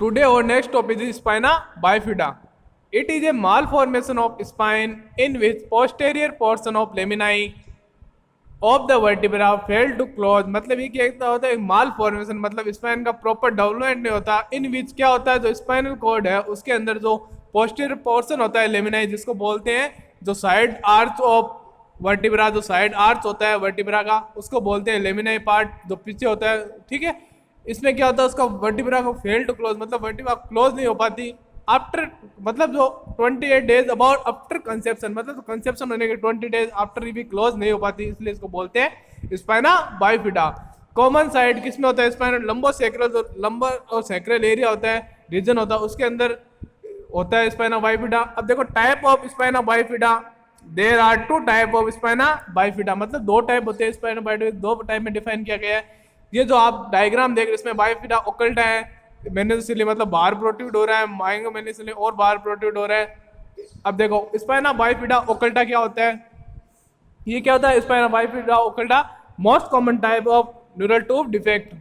Today our next topic is spina bifida. It is a malformation of spine in which posterior portion of laminae of the vertebra fail to close. मतलब ये क्या होता है, एक माल formation मतलब spine का proper development नहीं होता, इन विच क्या होता है जो स्पाइनल कॉर्ड है उसके अंदर जो पोस्टीरियर पोर्शन होता है लेमिनाई जिसको बोलते हैं, जो साइड आर्च ऑफ वर्टिब्रा, जो साइड आर्च होता है वर्टिब्रा का उसको बोलते हैं लेमिनाई पार्ट, जो पीछे होता है। ठीक है, इसमें क्या होता है उसका वर्टिब्रा को फेल टू क्लोज मतलब वर्टिब्रा क्लोज नहीं हो पाती आफ्टर, मतलब जो 28 डेज अबाउट आफ्टर कंसेप्शन, मतलब कंसेप्शन होने के 20 डेज आफ्टर भी क्लोज नहीं हो पाती, इसलिए इसको बोलते हैं स्पाइना बाइफिडा। कॉमन साइड किसमें होता है स्पाइनल लंबो सेक्रल, जो लंबर और सेक्रल एरिया होता है रीजन होता है उसके अंदर होता है स्पाइना बाइफिडा। अब देखो type of spina bifida, there are two type of spina bifida, मतलब दो टाइप होते हैं स्पाइना बाइफिडा, दो टाइप में डिफाइन किया गया है। ये जो आप डायग्राम देख रहे हैं इसमें बाइफिडा ओकल्टा है, मेनिसोसिली मतलब बाहर प्रोट्रूड हो रहा है, माइंगो मेनिसोसिली और बाहर प्रोट्रूड हो रहा है। अब देखो स्पाइना बाइफिडा ओकल्टा क्या होता है, ये क्या होता है spina bifida occulta most common type of neural tube defect.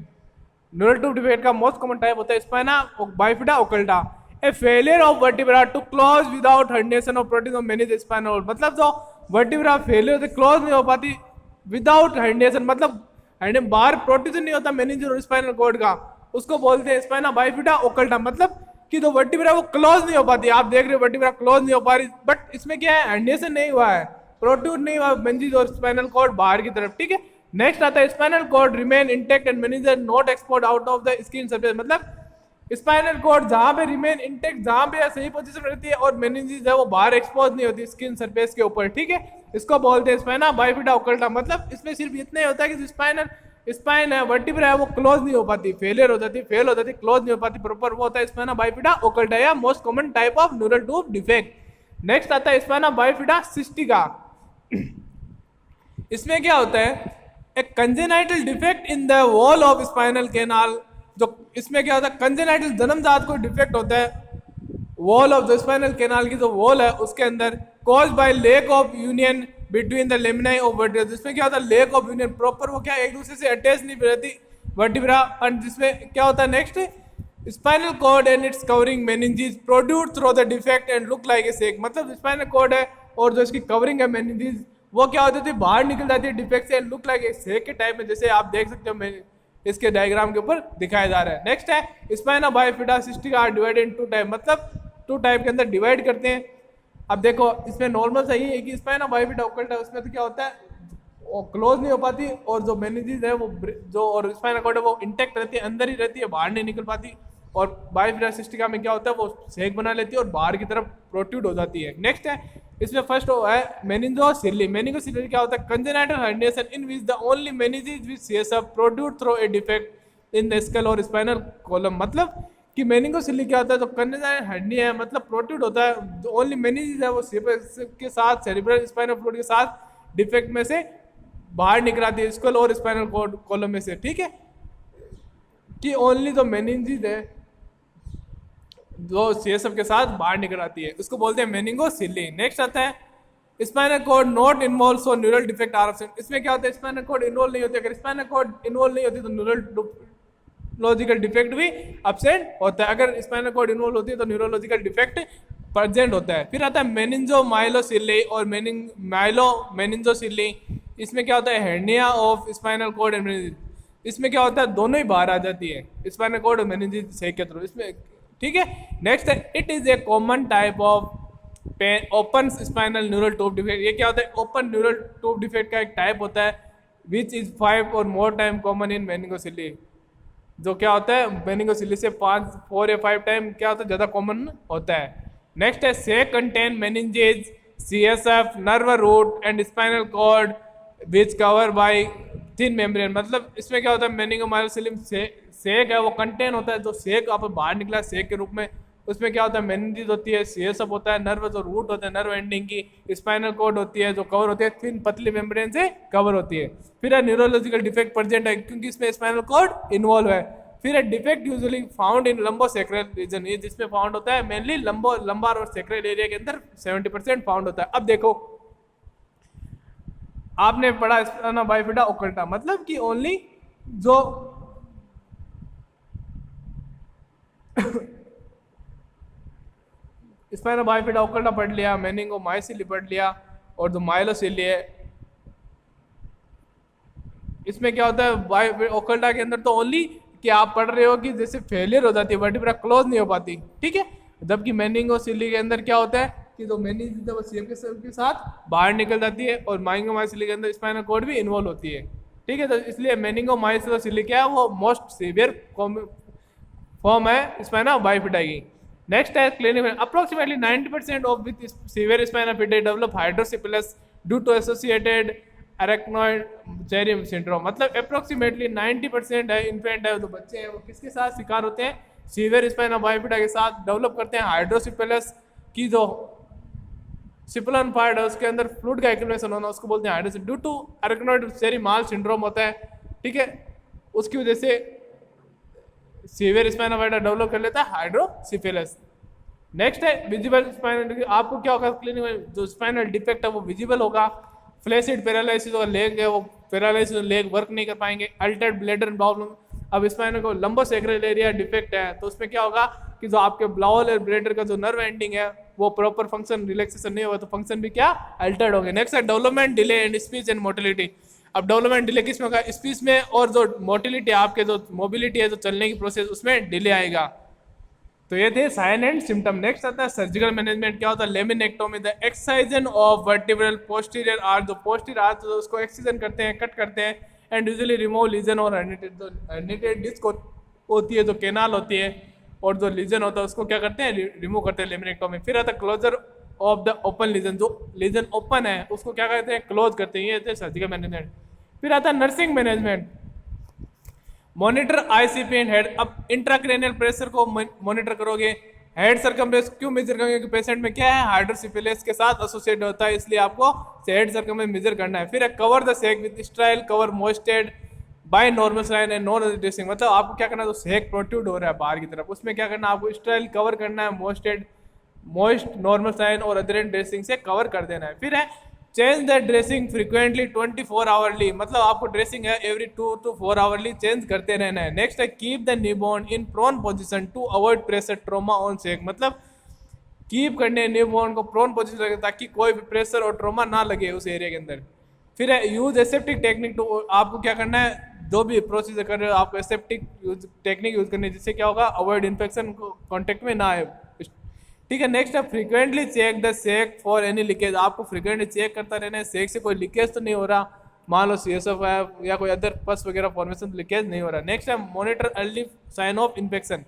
Neural tube defect का मोस्ट कॉमन टाइप होता है spina bifida occulta, a failure of vertebra to close without herniation of protein of many spinal, मतलब जो vertebra failure होती close नहीं हो पाती without herniation, मतलब बाहर प्रोटीन नहीं होता मेनिंजल और स्पाइनल कॉर्ड का, उसको बोलते हैं स्पाइना बाइफिडा ओकल्टा, मतलब कि जो वर्टिब्रा वो क्लोज नहीं हो पाती। आप देख रहे हो वर्टिब्रा क्लोज नहीं हो पा रही, बट इसमें क्या है हर्निएशन नहीं हुआ है, प्रोट्रूड नहीं हुआ मेनिंजेस और स्पाइनल कॉर्ड बाहर की तरफ। ठीक है, नेक्स्ट आता है spinal cord remain intact and meninges not export out of the skin surface, मतलब स्पाइनल कॉर्ड जहां पे रिमेन इंटेक्ट, जहां पे सही पोजीशन में रहती है और मेनिंजेस है वो बाहर एक्सपोज नहीं होती स्किन सरफेस के ऊपर। ठीक है, इसको बोलते हैं स्पाइना बाइफिडा ओकल्टा, मतलब इसमें सिर्फ इतना ही होता है कि स्पाइन है वर्टिब्रा है वो क्लोज नहीं हो पाती, फेलियर हो जाती, फेल हो जाती, क्लोज नहीं हो पाती प्रॉपर, वो होता है स्पाइना बाइफिडा ओकल्टा या most common type of neural tube defect. Next आता है स्पाइना बाइफिडा सिस्टिका। इसमें क्या होता है एक congenital defect in the wall of spinal canal, जो इसमें क्या होता है कंजेनाइटल जन्मजात को डिफेक्ट होता है wall of the spinal canal की जो वॉल है उसके अंदर, cause by lack of union between the laminae of vertebra, जिसमें क्या होता है लेक ऑफ यूनियन, प्रॉपर वो क्या एक दूसरे से अटैच नहीं रहती वर्टिब्रा, एंड जिसमें क्या होता है next spinal cord and its covering meninges produce through the defect and look like a sac, मतलब स्पाइनल कॉर्ड है और जो इसकी कवरिंग है मेनिंजेस वो क्या होती है बाहर निकल जाती है डिफेक्ट से एंड लुक लाइक ए सेक के टाइप में, जैसे आप देख सकते हो इसके डायग्राम के ऊपर दिखाया जा रहा है। नेक्स्ट है spina bifida cystica are divided in two type, मतलब टू टाइप के अंदर डिवाइड करते हैं। अब देखो इसमें नॉर्मल सही है कि स्पाइना बाइफिडा ओकल्टा उसमें तो क्या होता है वो क्लोज नहीं हो पाती और जो मेनिंजेस है वो जो और स्पाइनल कॉर्ड है वो इंटेक्ट रहती है, अंदर ही रहती है, बाहर नहीं निकल पाती, और बाइफिडा सिस्टिका में क्या होता है वो सेक बना लेती है और बाहर की तरफ प्रोट्रूड हो जाती है। नेक्स्ट है इसमें फर्स्ट है मेनिंगोसिली। मेनिंगोसिली क्या होता है congenital herniation in which the only meninges which CSF produce through a defect in the skull और स्पाइनल कॉलम, मतलब कि मेनिंगोसिली क्या होता है तो कंजेनाइटल हर्निया है, मतलब प्रोट्रूड होता है, जो ओनली मेनिंजेस है वो के साथ सेरिब्रल स्पाइनल फ्लूइड के साथ डिफेक्ट में से बाहर निकल आती है स्कल और स्पाइनल कॉलम में से। ठीक है, कि ओनली जो मेनिंजेस है जो सीएसएफ के साथ बाहर निकल आती है उसको बोलते हैं मेनिंगोसिली। नेक्स्ट आता है spinal cord not involve so neural defect are absent, इसमें क्या होता है स्पाइनल कॉर्ड इन्वॉल्व नहीं होती, अगर स्पाइनल कॉर्ड इन्वॉल्व नहीं होती तो न्यूरोलॉजिकल डिफेक्ट भी एब्सेंट होता है, अगर स्पाइनल कॉर्ड इन्वॉल्व होती है तो न्यूरोलॉजिकल डिफेक्ट प्रेजेंट होता है। फिर आता है मेनिंजो माइलोसिली और मेनिंजोसिली, इसमें क्या होता है hernia of spinal cord and meninges, इसमें क्या होता है दोनों ही बाहर आ जाती है स्पाइनल कॉर्ड और मेनिंजेस सेक के थ्रू इसमें। ठीक है, नेक्स्ट है it is a common type of open spinal neural tube defect. ये क्या होता है ओपन न्यूरल ट्यूब डिफेक्ट का एक टाइप होता है विच इज 5 और मोर टाइम कॉमन इन मेनिंगोसिली, जो क्या होता है मेनिंगोसिली से 4 या 5 टाइम क्या होता है ज्यादा कॉमन होता है। नेक्स्ट है sac contain meninges CSF nerve root and spinal cord which cover by thin membrane, मतलब इसमें क्या होता है मेनिंगोमायोसिली सेक है वो कंटेन होता है, जो सेक आप बाहर निकला सेक के रूप में, उसमें क्या होता है मेनिंजेस होती है, सीएसएफ होता है, नर्व जो रूट होता है नर्व एंडिंग की, स्पाइनल कॉर्ड होती है जो कवर होती है थिन पतली मेम्ब्रेन से कवर होती है। फिर है न्यूरोलॉजिकल डिफेक्ट प्रेजेंट है क्योंकि इसमें स्पाइनल कॉर्ड इन्वॉल्व है। फिर है डिफेक्ट यूजुअली फाउंड इन लंबो सेक्रल रीजन, ये जिसमें फाउंड होता है मेनली लंबार और सेक्रल एरिया के अंदर 70% फाउंड होता है। अब देखो आपने पढ़ा स्पाइना बाइफिडा ओकल्टा, मतलब कि ओनली जो स्पाइना बाइफिडा ओकल्टा पढ़ लिया, मेनिंगो माइसिली पढ़ लिया, और जो माइलोसिली है इसमें क्या होता है ओकल्टा के अंदर तो ओनली कि आप पढ़ रहे हो कि जैसे फेलियर हो जाती है, वर्टिब्रा क्लोज नहीं हो पाती, ठीक है। जबकि मेनिंगो सिली के अंदर क्या होता है कि जो मेनिंग वो सीएम के साथ बाहर निकल जाती है, और माइंगो माइसिली के अंदर स्पाइनल कॉर्ड भी इन्वॉल्व होती है, ठीक है। तो इसलिए मेनिंगो माइसिली क्या है, वो मोस्ट सीवियर फॉर्म है स्पाइना बाइफिडा की। नेक्स्ट है clinical, approximately 90% of with severe spina bifida develop hydrocephalus due to associated arachnoid syndrome. मतलब अप्रोक्सीमेटली 90% है इन्फेंट है, तो बच्चे हैं वो किसके साथ शिकार होते हैं, सीवियर स्पाइना बाइफिडा के साथ डेवलप करते हैं हाइड्रोसिपिलस की जो सिपुलन पार्ट है उसके अंदर फ्लूइड का एक्यूमुलेशन होना, उसको बोलते हैं hidrosis due to arachnoid सेरिमाल syndrome होता है, ठीक है। उसकी वजह से सीवियर स्पाइना बाइफिडा डेवलप कर लेता है हाइड्रोसिफिलस। नेक्स्ट है विजिबल स्पाइनल, आपको क्या होगा क्लिनिकल जो स्पाइनल डिफेक्ट है वो विजिबल होगा, फ्लैसिड पैरालिसिस और लेग है वो पैरालिसिस, लेग वर्क नहीं कर पाएंगे, अल्टर्ड ब्लैडर प्रॉब्लम। अब स्पाइनल को लंबोसेक्रल एरिया डिफेक्ट है तो उसमें क्या होगा कि जो आपके ब्लाउल और ब्लैडर का जो नर्व एंडिंग है वो प्रॉपर फंक्शन रिलैक्सेशन नहीं होगा, तो फंक्शन भी क्या अल्टर्ड होंगे। नेक्स्ट है development delay and speech and motility. अब डेवलपमेंट डिले किस में होगा, स्पीच में, और जो मोटिलिटी आपके जो मोबिलिटी है जो चलने की प्रोसेस उसमें डिले आएगा। तो ये थे साइन एंड सिम्टम। नेक्स्ट आता है सर्जिकल मैनेजमेंट। क्या होता है laminectomy, the excision of vertebral posterior arch, जो पोस्टीरियर आर्च तो उसको एक्सीजन करते हैं, कट करते हैं, एंड यूजुअली रिमूव लीजन और हर्निटेड डिस्क होती है जो केनाल होती है, और जो लीजन होता है उसको क्या करते हैं रिमूव करते हैं लेमिनेक्टोमी। फिर आता है closure of the open lesion, जो लीजन ओपन है उसको क्या करते हैं क्लोज करते हैं, ये सर्जिकल मैनेजमेंट। फिर आता है nursing management, monitor ICP and head. अब इंट्राक्रेनियल प्रेशर को मॉनिटर करोगे, हेड सर्कमफ्रेंस क्यों मेजर करोगे कि पेशेंट में क्या है हाइड्रोसिफिलिस के साथ एसोसिएट होता है, इसलिए आपको हेड सर्कमफ्रेंस मेजर करना है। फिर है cover the sac with sterile cover moistened by normal saline and non dressing. मतलब आपको क्या करना है, तो सेक प्रोट्यूड हो रहा है बाहर की तरफ, उसमें क्या करना है आपको स्टाइल कवर करना है, मोइस्टेड मोइस्ट नॉर्मल साइन और अदरेंट ड्रेसिंग से कवर कर देना है। फिर है change the dressing frequently 24 hourly, मतलब आपको ड्रेसिंग है एवरी 2 to 4 आवरली चेंज करते रहना है। नेक्स्ट है keep the newborn in prone position to avoid pressure trauma on sac, मतलब कीप करने न्यूबॉर्न को प्रोन पोजीशन रखें ताकि कोई भी प्रेशर और ट्रोमा ना लगे उस एरिया के अंदर। फिर है यूज एसेप्टिक टेक्निक टू, आपको क्या करना है जो भी प्रोसीजर कर रहे हो आपको एसेप्टिक टेक्निक यूज करनी है, जिससे क्या होगा अवॉइड इन्फेक्शन कॉन्टेक्ट में ना आए, ठीक है। नेक्स्ट है frequently check the sac for any leakage, आपको फ्रीक्वेंटली चेक करता रहना है सेक से कोई लीकेज तो नहीं हो रहा, मान लो सीएसएफ है या कोई अदर पस वगैरह फॉर्मेशन लीकेज नहीं हो रहा। नेक्स्ट है monitor early sign of infection,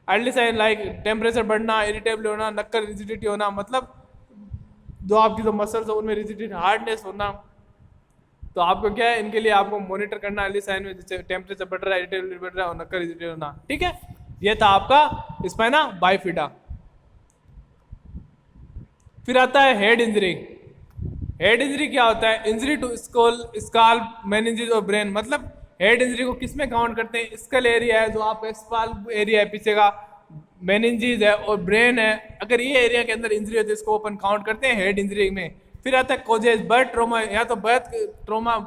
early sign like temperature बढ़ना, इरिटेबल होना, नक्कल रिजिडिटी होना, मतलब जो आपकी जो मसल्स है उनमें रिजिडिटी हार्डनेस होना, तो आपको क्या है इनके लिए आपको मॉनिटर करना अर्ली साइन में, जैसे टेम्परेचर बढ़ रहा है, इरिटेबिलिटी बढ़ रहा है और नक्कल रिजिडिटी होना, ठीक है। ये था आपका स्पाइना बाइफिडा। फिर आता है हेड इंजरी। हेड इंजरी क्या होता है, इंजरी टू स्काल्प मेनिंजेस और ब्रेन, मतलब हेड इंजरी को किस में काउंट करते हैं, स्कल एरिया है जो आपका स्काल्प एरिया है पीछे का, मेनिंजेस है और ब्रेन है, अगर ये एरिया के अंदर इंजरी होती है इसको अपन काउंट करते हैं हेड इंजरी में। फिर आता है कोजेज, बर्थ ट्रोमा, या तो बर्थ ट्रोमा,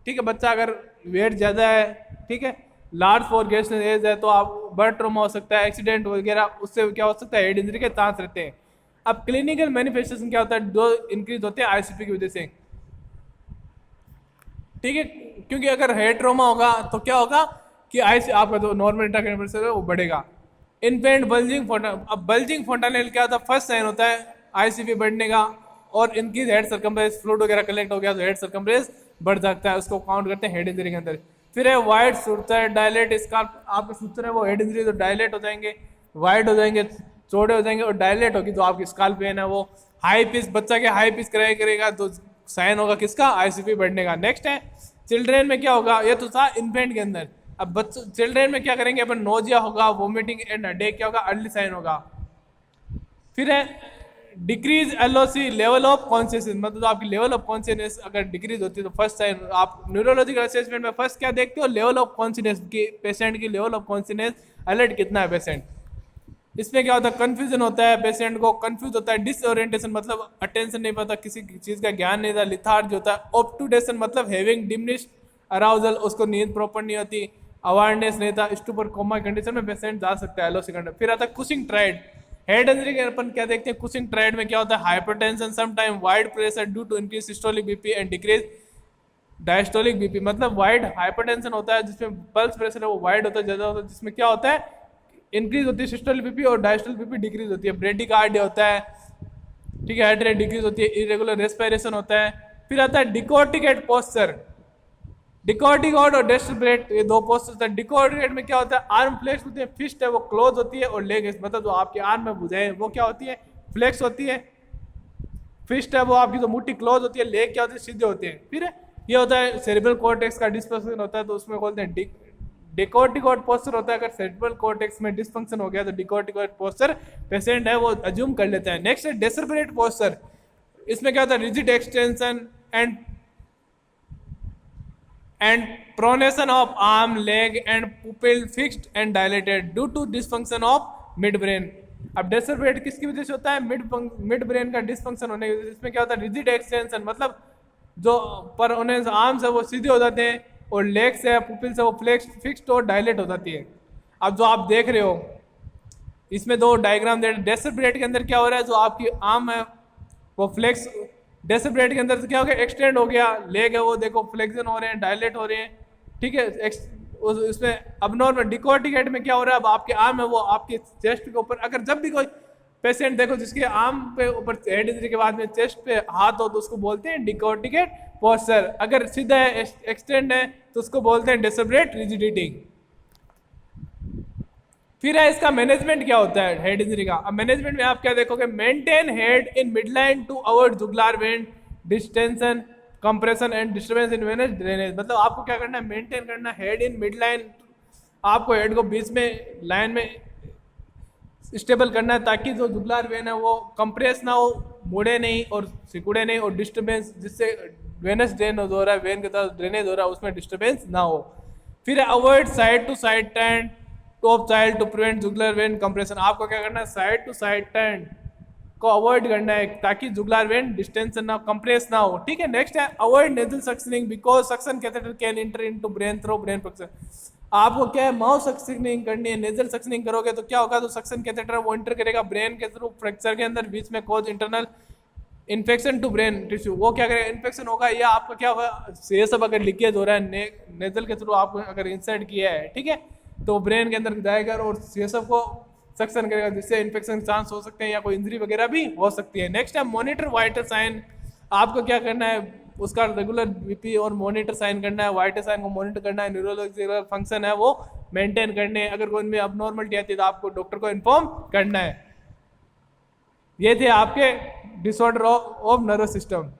ठीक है, बच्चा अगर वेट ज़्यादा है, ठीक है, लार्ज फॉर गेस्टेशनल एज है तो आप बर्थ ट्रोमा हो सकता है, एक्सीडेंट वगैरह, उससे क्या हो सकता है हेड इंजरी के चांस रहते हैं। अब क्लिनिकल मैनिफेस्टेशन क्या होता है, दो इंक्रीज होते हैं आईसीपी की वजह से, ठीक है, क्योंकि अगर हेड ट्रोमा होगा तो क्या होगा कि आईसी आपका जो नॉर्मल इंट्राक्रेनियल प्रेशर है वो बढ़ेगा। इन्फेंट बल्जिंग फोंटानेल, अब बल्जिंग फोंटानेल क्या होता है, फर्स्ट साइन होता है आईसीपी बढ़ने का, और इनकी हेड सर्कमफ्रेंस फ्लूइड वगैरह कलेक्ट हो गया तो हेड सर्कमफ्रेंस बढ़ जाता है, उसको काउंट करते हैं हेड इंजरी के अंदर। फिर है वाइड सुरतर डायलेट, स्काल्प आपके सूत्र है वो हेड इंजरी तो डायलेट हो जाएंगे, वाइड हो जाएंगे, चौड़े हो जाएंगे और डायलेट होगी तो आपकी स्काल्प पेन है वो हाई पिच, बच्चा के हाई पिच कराया करेगा तो साइन होगा किसका आईसीपी बढ़ने का। नेक्स्ट है चिल्ड्रेन में क्या होगा, ये तो था इन्फेंट के अंदर, अब बच्चों चिल्ड्रेन में क्या करेंगे अपन, नोजिया होगा, वोमिटिंग एंड हेडेक क्या होगा, अर्ली साइन होगा। फिर है decrease LOC level of consciousness, मतलब आपकी लेवल ऑफ कॉन्शियसनेस अगर डिक्रीज होती है तो फर्स्ट साइन, आप न्यूरोलॉजिकल असेसमेंट में फर्स्ट क्या देखते हो, लेवल ऑफ कॉन्शियसनेस की, पेशेंट की लेवल ऑफ कॉन्शियसनेस, अलर्ट कितना है पेशेंट। इसमें क्या होता है कंफ्यूजन होता है, पेशेंट को कंफ्यूज होता है, डिसओरिएंटेशन मतलब अटेंशन नहीं पाता, किसी चीज का ज्ञान नहीं था, लिथार्ज होता है, ऑब्टूडेशन मतलब हैविंग डिमिनिश्ड अराउजल, उसको नींद प्रॉपर नहीं होती, अवेयरनेस नहीं था, स्टूपर कोमा कंडीशन में पेशेंट जा सकता है एलओसी कंडीशन। फिर आता है कुशिंग ट्राइड, हेड इंजरी के अपन क्या देखते हैं, कुशिंग ट्रायड में क्या होता है, hypertension, some time wide pressure due to increase systolic BP and decrease diastolic BP. मतलब वाइड हाइपरटेंशन होता है जिसमें पल्स प्रेशर है वो वाइड होता है, ज्यादा होता है, जिसमें क्या होता है, इंक्रीज होती है सिस्टोलिक बीपी और डायस्टोलिक बीपी डिक्रीज होती है। ब्रेडिकार्डिया होता है, ठीक है, हार्ट रेट डिक्रीज होती है, इरेगुलर रेस्पिरेशन होता है। फिर आता है डिकोर्टिकेट पोस्चर। डिकोर्टिकेट और डेस्परेट, ये दो पोस्चर होता है। डिकोर्टिकेट में क्या होता है, आर्म फ्लेक्स होती है, फिस्ट है वो क्लोज होती है, और लेग मतलब जो आपके आर्म में भुजाएं वो क्या होती है, फ्लेक्स होती है। फिस्ट है वो आपकी जो मुट्ठी क्लोज होती है, लेग क्या होती है, सीधे होते हैं। फिर ये होता है सेरेब्रल कॉर्टेक्स का डिस्फंक्शन होता है, तो उसमें बोलते हैं डिकोर्टिकेट पोस्चर होता है। अगर सेरेब्रल कॉर्टेक्स में डिस्फंक्शन हो गया तो डिकोर्टिकेट पोस्चर पेशेंट है वो अज्यूम कर लेता है। नेक्स्ट है डेसेपरेट पोस्चर। इसमें क्या होता है, rigid extension and pronation of arm, leg and pupil fixed and dilated due to dysfunction of mid brain. अब डेसेपरेट किसकी वजह से होता है, मिड ब्रेन का डिसफंक्शन होने की वजह से। इसमें क्या होता है, रिजिड एक्सटेंशन, मतलब जो पर आर्म्स है वो सीधे हो जाते हैं, और लेग्स है पुपिल्स है वो फिक्स्ड और डायलेट हो जाती है। अब जो आप देख रहे हो इसमें दो डायग्राम दे, डेसेपरेट के अंदर क्या हो रहा है, जो आपकी आर्म है वो फ्लेक्स, डेसेपरेट के अंदर से क्या हो गया, एक्सटेंड हो गया, लेग है वो देखो फ्लेक्शन हो रहे हैं, डायलेट हो रहे हैं, ठीक है। इसमें अबनॉर्मल डिकोर्टिकेट में क्या हो रहा है, अब आपके आर्म है वो आपके चेस्ट के ऊपर, अगर जब भी कोई पेशेंट देखो जिसके आर्म पे ऊपर हेड इंजरी के बाद में चेस्ट पे हाथ हो तो उसको बोलते हैं डिकोर्टिकेट पोस्चर। अगर सीधा है एक्सटेंड है तो उसको बोलते हैं डेसेपरेट रिजिडिटी। फिर है इसका मैनेजमेंट क्या होता है हेड इंजरी का। अब मैनेजमेंट में आप क्या देखोगे, maintain head in midline to avoid jugular vein distension compression and disturbance in venous drainage. मतलब आपको क्या करना है, मेंटेन करना हेड इन मिडलाइन, आपको हेड को बीच में लाइन में स्टेबल करना है ताकि जो जुगुलर वेन है वो कंप्रेस ना हो, मुड़े नहीं और सिकुड़े नहीं, और डिस्टर्बेंस जिससे वेनस ड्रेन हो रहा है, वेन के तरफ ड्रेनेज हो रहा है उसमें डिस्टर्बेंस ना हो। फिर avoid side to side turn top child to prevent jugular vein compression. आपको क्या करना है, साइड टू साइड टर्न को अवॉइड करना है ताकि जुगुलर वेन डिस्टेंशन ना, कंप्रेस ना हो, ठीक है। नेक्स्ट है avoid nasal suctioning because suction catheter can enter into brain through brain suction. आपको क्या है, माउथ सक्शनिंग करनी है, नेजल सक्शनिंग करोगे तो क्या होगा, तो सक्शन कैथेटर वो एंटर करेगा ब्रेन के थ्रू फ्रैक्चर के अंदर, बीच में cause internal infection to brain tissue, वो क्या करेगा, इन्फेक्शन होगा, या आपका क्या होगा, ये सब अगर लीकेज हो रहा है नेजल के थ्रू आपको अगर इंसर्ट किया है, ठीक है, तो ब्रेन के अंदर जाएगा और ये सब को सक्शन करेगा, जिससे इन्फेक्शन के चांस हो सकते हैं या कोई इंजरी वगैरह भी हो सकती है। नेक्स्ट है मॉनिटर वाइटल साइन। आपको क्या करना है, उसका रेगुलर बीपी और मॉनिटर साइन करना है, वाइटल साइन को मॉनिटर करना है, न्यूरोलॉजिकल फंक्शन है वो मेंटेन करने, अगर कोई इनमें अबनॉर्मलिटी आती है तो आपको डॉक्टर को इन्फॉर्म करना है। ये थे आपके डिसऑर्डर ऑफ नर्वस सिस्टम।